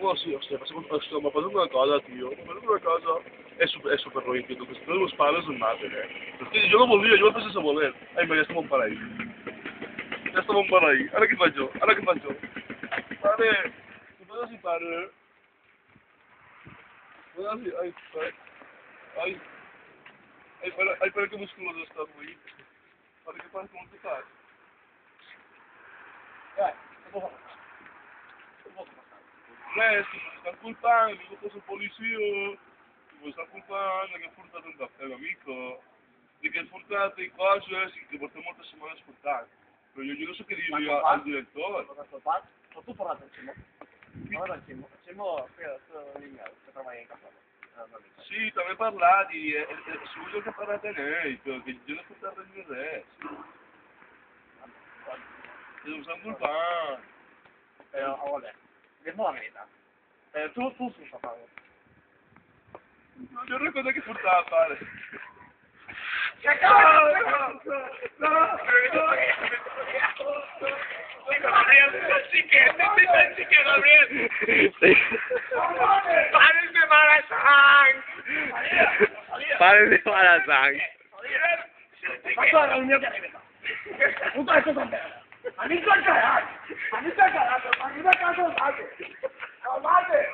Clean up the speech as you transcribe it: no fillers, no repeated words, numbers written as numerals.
Oh sì, stiamo facendo una cosa, tio. Stiamo facendo una cosa. É super ridículo. Que todos os padres nos maten, Porque yo no volvía, yo empecé a voler. Ai, mas ja estàvem per ahí. Ja estàvem per ahí. Ara què faig jo? Ara què faig jo? Pare, tu puedes ir, pare. Puedes ir, ai, pare. Ai, ai, pare, que musculoso estàs avui. Pare, que pare, com estàs? Res, que m'estan culpant, que jo soc policia, que m'estan culpant que he furtat un cafè, amico, de que he furtat i coses i que portem moltes setmanes furtant. Però jo no sé què dir-li al director. O tu parlat amb Ximo? Parlat amb Ximo? Ximo, línia, que treballa en casa. Sí, també he parlat i segur que he parlat amb ell, però que jo no he furtat res ni res. Que m'estan culpant. Però, a veure, dis-me la veritat. Tu surts a pago. Jo recordo que furtava, pare. Pares de mala sang! Pares de mala sang! Faccio la reunió que arriba. Puta, esto es antena. A mí está cagado. A mí está cagado. A mí me caso, mate. ¡No, mate!